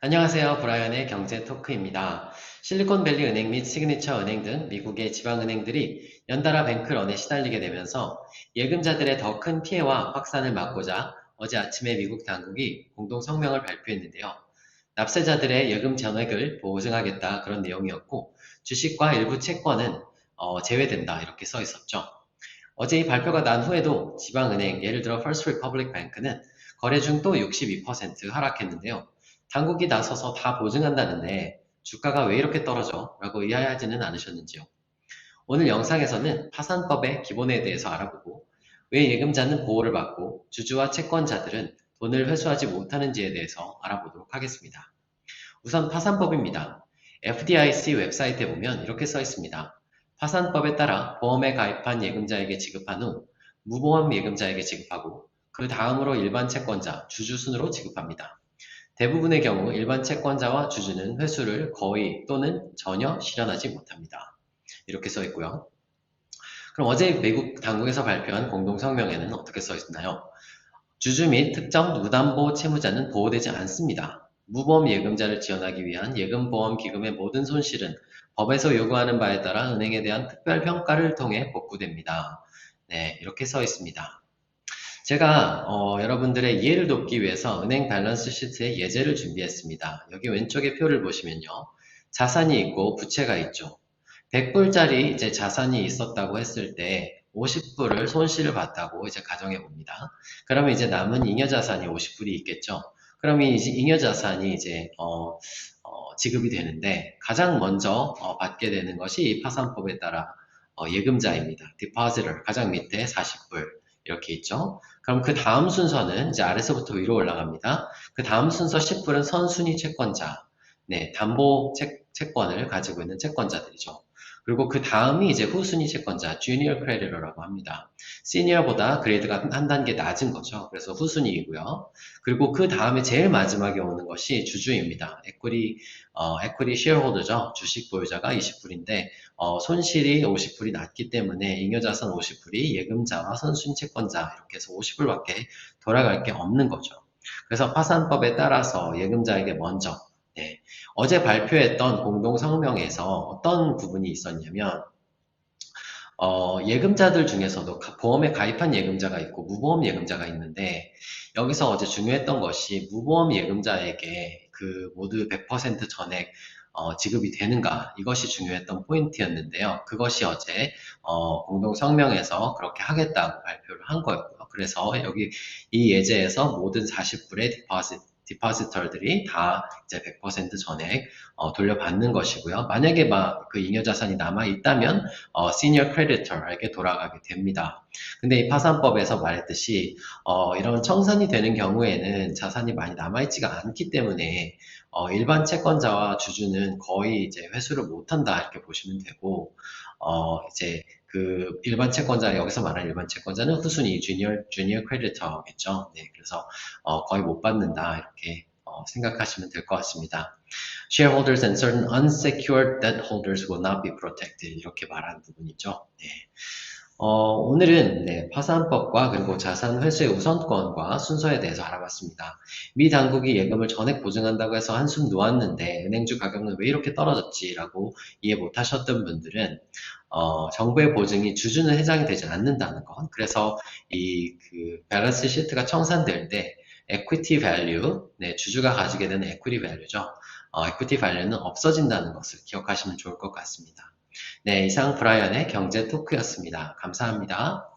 안녕하세요. 브라이언의 경제 토크입니다. 실리콘밸리 은행 및 시그니처 은행 등 미국의 지방은행들이 연달아 뱅크런에 시달리게 되면서 예금자들의 더 큰 피해와 확산을 막고자 어제 아침에 미국 당국이 공동 성명을 발표했는데요. 납세자들의 예금 전액을 보증하겠다 그런 내용이었고 주식과 일부 채권은 제외된다 이렇게 써 있었죠. 어제 이 발표가 난 후에도 지방은행, 예를 들어 First Republic Bank는 거래 중 또 62% 하락했는데요. 당국이 나서서 다 보증한다는데 주가가 왜 이렇게 떨어져? 라고 의아해하지는 않으셨는지요? 오늘 영상에서는 파산법의 기본에 대해서 알아보고 왜 예금자는 보호를 받고 주주와 채권자들은 돈을 회수하지 못하는지에 대해서 알아보도록 하겠습니다. 우선 파산법입니다. FDIC 웹사이트에 보면 이렇게 써 있습니다. 파산법에 따라 보험에 가입한 예금자에게 지급한 후 무보험 예금자에게 지급하고 그 다음으로 일반 채권자, 주주 순으로 지급합니다. 대부분의 경우 일반 채권자와 주주는 회수를 거의 또는 전혀 실현하지 못합니다. 이렇게 써 있고요. 그럼 어제 미국 당국에서 발표한 공동성명에는 어떻게 써 있나요? 주주 및 특정 무담보 채무자는 보호되지 않습니다. 무보험 예금자를 지원하기 위한 예금보험기금의 모든 손실은 법에서 요구하는 바에 따라 은행에 대한 특별평가를 통해 복구됩니다. 네, 이렇게 써 있습니다. 제가 여러분들의 이해를 돕기 위해서 은행 밸런스 시트의 예제를 준비했습니다. 여기 왼쪽에 표를 보시면요. 자산이 있고 부채가 있죠. 100불짜리 이제 자산이 있었다고 했을 때 50불을 손실을 봤다고 이제 가정해 봅니다. 그러면 이제 남은 잉여 자산이 50불이 있겠죠. 그러면 이제 잉여 자산이 이제 지급이 되는데 가장 먼저 받게 되는 것이 이 파산법에 따라 예금자입니다. 디파지터 가장 밑에 40불 이렇게 있죠. 그럼 그 다음 순서는 이제 아래서부터 위로 올라갑니다. 그 다음 순서 10불은 선순위 채권자, 네, 담보 채권을 가지고 있는 채권자들이죠. 그리고 그 다음이 이제 후순위 채권자, 주니어 크레디터라고 합니다. 시니어보다 그레이드가 한 단계 낮은 거죠. 그래서 후순위이고요. 그리고 그 다음에 제일 마지막에 오는 것이 주주입니다. 에quity shareholder죠. 주식 보유자가 20불인데 손실이 50불이 낮기 때문에 잉여자산 50불이 예금자와 선순위 채권자 이렇게 해서 50불밖에 돌아갈 게 없는 거죠. 그래서 파산법에 따라서 예금자에게 먼저 네, 어제 발표했던 공동성명에서 어떤 부분이 있었냐면 예금자들 중에서도 보험에 가입한 예금자가 있고 무보험 예금자가 있는데 여기서 어제 중요했던 것이 무보험 예금자에게 그 모두 100% 전액 지급이 되는가 이것이 중요했던 포인트였는데요. 그것이 어제 공동성명에서 그렇게 하겠다고 발표를 한 거였고요. 그래서 여기 이 예제에서 모든 40불의 디파지터들이 다 이제 100% 전액 돌려받는 것이고요. 만약에 막 그 잉여 자산이 남아 있다면 시니어 크레디터에게 돌아가게 됩니다. 근데 이 파산법에서 말했듯이 이런 청산이 되는 경우에는 자산이 많이 남아있지가 않기 때문에 일반 채권자와 주주는 거의 이제 회수를 못한다 이렇게 보시면 되고 이제 그 일반 채권자 여기서 말하는 일반 채권자는 후순위 주니어 크레디터겠죠. 네, 그래서 거의 못 받는다 이렇게 생각하시면 될 것 같습니다. Shareholders and certain unsecured debt holders will not be protected 이렇게 말하는 부분이죠. 네. 오늘은 네, 파산법과 그리고 자산 회수의 우선권과 순서에 대해서 알아봤습니다. 미 당국이 예금을 전액 보증한다고 해서 한숨 놓았는데 은행주 가격은 왜 이렇게 떨어졌지라고 이해 못하셨던 분들은 정부의 보증이 주주는 해당이 되지 않는다는 것. 그래서 이 그 밸런스 시트가 청산될 때 equity value, 네, 주주가 가지게 되는 equity value죠. equity value는 없어진다는 것을 기억하시면 좋을 것 같습니다. 네, 이상 브라이언의 경제 토크였습니다. 감사합니다.